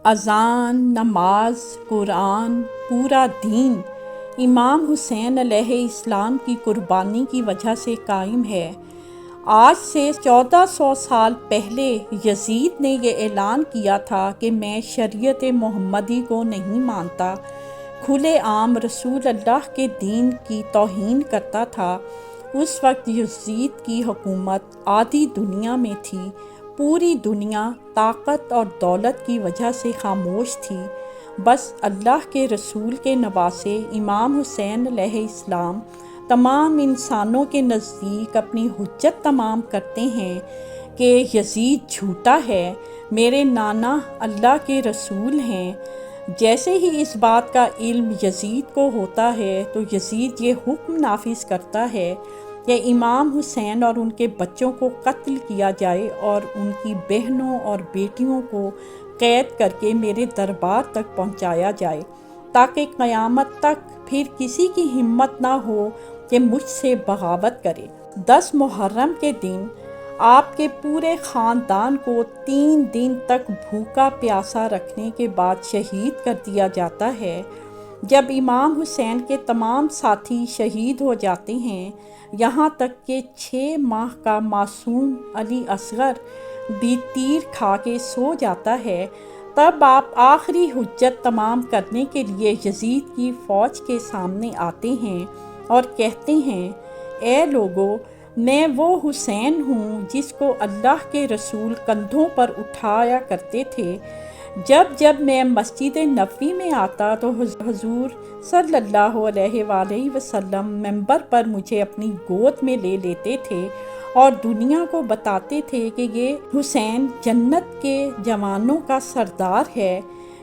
اذان، نماز، قرآن، پورا دین امام حسین علیہ السلام کی قربانی کی وجہ سے قائم ہے۔ آج سے 1400 سال پہلے یزید نے یہ اعلان کیا تھا کہ میں شریعت محمدی کو نہیں مانتا، کھلے عام رسول اللہ کے دین کی توہین کرتا تھا۔ اس وقت یزید کی حکومت آدھی دنیا میں تھی، پوری دنیا طاقت اور دولت کی وجہ سے خاموش تھی۔ بس اللہ کے رسول کے نواسے امام حسین علیہ السلام تمام انسانوں کے نزدیک اپنی حجت تمام کرتے ہیں کہ یزید جھوٹا ہے، میرے نانا اللہ کے رسول ہیں۔ جیسے ہی اس بات کا علم یزید کو ہوتا ہے تو یزید یہ حکم نافذ کرتا ہے کہ امام حسین اور ان کے بچوں کو قتل کیا جائے اور ان کی بہنوں اور بیٹیوں کو قید کر کے میرے دربار تک پہنچایا جائے، تاکہ قیامت تک پھر کسی کی ہمت نہ ہو کہ مجھ سے بغاوت کرے۔ 10 محرم کے دن آپ کے پورے خاندان کو 3 دن تک بھوکا پیاسا رکھنے کے بعد شہید کر دیا جاتا ہے۔ جب امام حسین کے تمام ساتھی شہید ہو جاتے ہیں، یہاں تک کہ 6 ماہ کا معصوم علی اصغر بھی تیر کھا کے سو جاتا ہے، تب آپ آخری حجت تمام کرنے کے لیے یزید کی فوج کے سامنے آتے ہیں اور کہتے ہیں، اے لوگو، میں وہ حسین ہوں جس کو اللہ کے رسول کندھوں پر اٹھایا کرتے تھے۔ جب میں مسجد نبوی میں آتا تو حضور صلی اللہ علیہ وآلہ وسلم منبر پر مجھے اپنی گود میں لے لیتے تھے اور دنیا کو بتاتے تھے کہ یہ حسین جنت کے جوانوں کا سردار ہے۔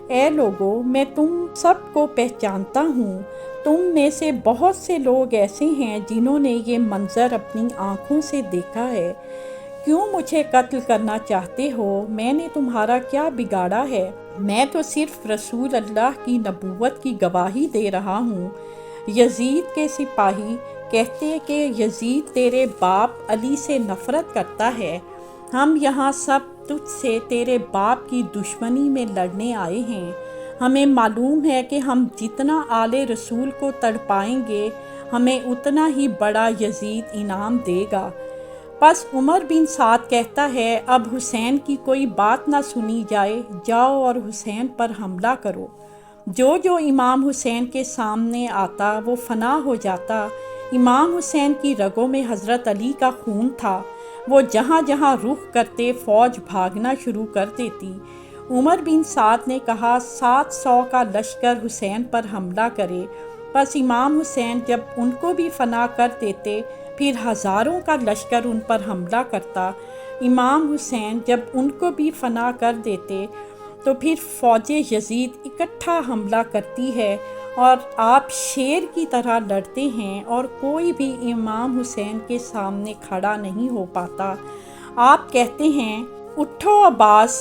اے لوگو، میں تم سب کو پہچانتا ہوں۔ تم میں سے بہت سے لوگ ایسے ہیں جنہوں نے یہ منظر اپنی آنکھوں سے دیکھا ہے۔ کیوں مجھے قتل کرنا چاہتے ہو؟ میں نے تمہارا کیا بگاڑا ہے؟ میں تو صرف رسول اللہ کی نبوت کی گواہی دے رہا ہوں۔ یزید کے سپاہی کہتے کہ یزید تیرے باپ علی سے نفرت کرتا ہے، ہم یہاں سب تجھ سے تیرے باپ کی دشمنی میں لڑنے آئے ہیں۔ ہمیں معلوم ہے کہ ہم جتنا آل رسول کو تڑپائیں گے، ہمیں اتنا ہی بڑا یزید انعام دے گا۔ پس عمر بن سعد کہتا ہے، اب حسین کی کوئی بات نہ سنی جائے، جاؤ اور حسین پر حملہ کرو۔ جو امام حسین کے سامنے آتا وہ فنا ہو جاتا۔ امام حسین کی رگوں میں حضرت علی کا خون تھا، وہ جہاں جہاں رخ کرتے فوج بھاگنا شروع کر دیتی۔ عمر بن سعد نے کہا 700 کا لشکر حسین پر حملہ کرے۔ پس امام حسین جب ان کو بھی فنا کر دیتے، پھر ہزاروں کا لشکر ان پر حملہ کرتا۔ امام حسین جب ان کو بھی فنا کر دیتے تو پھر فوج یزید اکٹھا حملہ کرتی ہے اور آپ شیر کی طرح لڑتے ہیں اور کوئی بھی امام حسین کے سامنے کھڑا نہیں ہو پاتا۔ آپ کہتے ہیں، اٹھو عباس،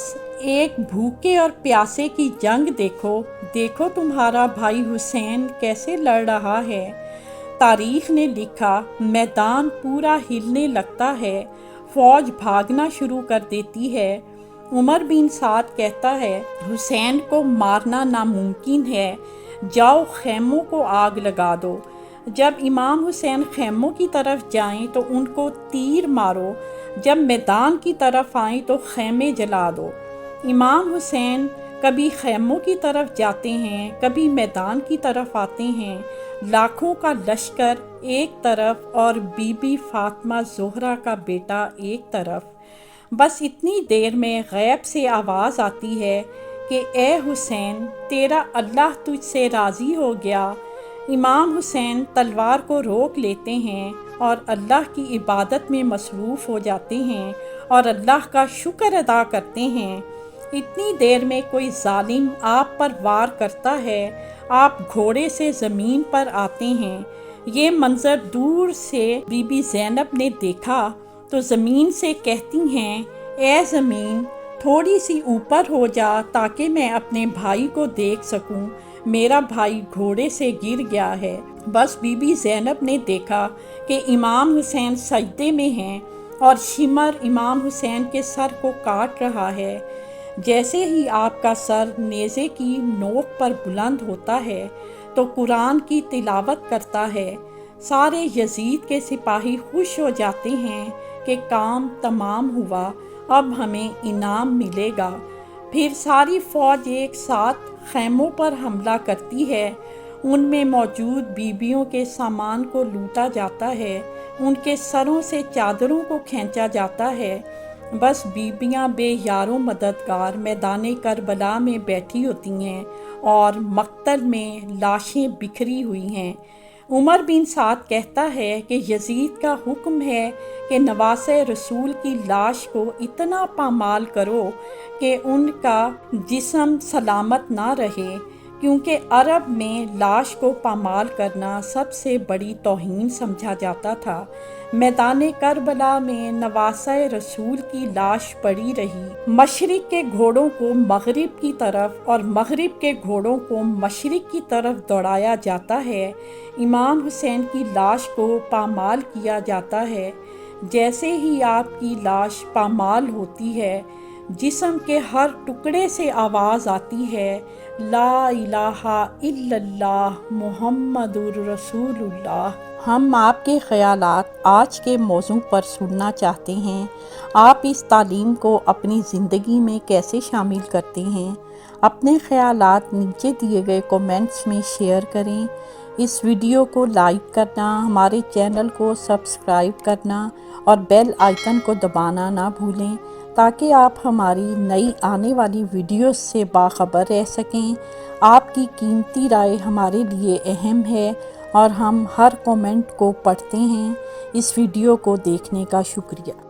ایک بھوکے اور پیاسے کی جنگ دیکھو، دیکھو تمہارا بھائی حسین کیسے لڑ رہا ہے۔ تاریخ نے لکھا، میدان پورا ہلنے لگتا ہے، فوج بھاگنا شروع کر دیتی ہے۔ عمر بن سعد کہتا ہے، حسین کو مارنا ناممکن ہے، جاؤ خیموں کو آگ لگا دو۔ جب امام حسین خیموں کی طرف جائیں تو ان کو تیر مارو، جب میدان کی طرف آئیں تو خیمے جلا دو۔ امام حسین کبھی خیموں کی طرف جاتے ہیں، کبھی میدان کی طرف آتے ہیں، لاکھوں کا لشکر ایک طرف اور بی بی فاطمہ زہرا کا بیٹا ایک طرف۔ بس اتنی دیر میں غیب سے آواز آتی ہے کہ اے حسین، تیرا اللہ تجھ سے راضی ہو گیا۔ امام حسین تلوار کو روک لیتے ہیں اور اللہ کی عبادت میں مصروف ہو جاتے ہیں اور اللہ کا شکر ادا کرتے ہیں۔ اتنی دیر میں کوئی ظالم آپ پر وار کرتا ہے، آپ گھوڑے سے زمین پر آتے ہیں۔ یہ منظر دور سے بی بی زینب نے دیکھا تو زمین سے کہتی ہیں، اے زمین، تھوڑی سی اوپر ہو جا تاکہ میں اپنے بھائی کو دیکھ سکوں، میرا بھائی گھوڑے سے گر گیا ہے۔ بس بی بی زینب نے دیکھا کہ امام حسین سجدے میں ہیں اور شمر امام حسین کے سر کو کاٹ رہا ہے۔ جیسے ہی آپ کا سر نیزے کی نوک پر بلند ہوتا ہے تو قرآن کی تلاوت کرتا ہے، سارے یزید کے سپاہی خوش ہو جاتے ہیں کہ کام تمام ہوا، اب ہمیں انعام ملے گا۔ پھر ساری فوج ایک ساتھ خیموں پر حملہ کرتی ہے، ان میں موجود بیویوں کے سامان کو لوٹا جاتا ہے، ان کے سروں سے چادروں کو کھینچا جاتا ہے۔ بس بیویاں بے یار و مددگار میدان کربلا میں بیٹھی ہوتی ہیں اور مقتل میں لاشیں بکھری ہوئی ہیں۔ عمر بن سعد کہتا ہے کہ یزید کا حکم ہے کہ نواسۂ رسول کی لاش کو اتنا پامال کرو کہ ان کا جسم سلامت نہ رہے، کیونکہ عرب میں لاش کو پامال کرنا سب سے بڑی توہین سمجھا جاتا تھا۔ میدان کربلا میں نواسۂ رسول کی لاش پڑی رہی، مشرق کے گھوڑوں کو مغرب کی طرف اور مغرب کے گھوڑوں کو مشرق کی طرف دوڑایا جاتا ہے۔ امام حسین کی لاش کو پامال کیا جاتا ہے۔ جیسے ہی آپ کی لاش پامال ہوتی ہے، جسم کے ہر ٹکڑے سے آواز آتی ہے، لا الہ الا اللہ محمد الرسول اللہ۔ ہم آپ کے خیالات آج کے موضوع پر سننا چاہتے ہیں۔ آپ اس تعلیم کو اپنی زندگی میں کیسے شامل کرتے ہیں؟ اپنے خیالات نیچے دیے گئے کومنٹس میں شیئر کریں۔ اس ویڈیو کو لائک کرنا، ہمارے چینل کو سبسکرائب کرنا اور بیل آئیکن کو دبانا نہ بھولیں تاکہ آپ ہماری نئی آنے والی ویڈیوز سے باخبر رہ سکیں۔ آپ کی قیمتی رائے ہمارے لیے اہم ہے اور ہم ہر کومنٹ کو پڑھتے ہیں۔ اس ویڈیو کو دیکھنے کا شکریہ۔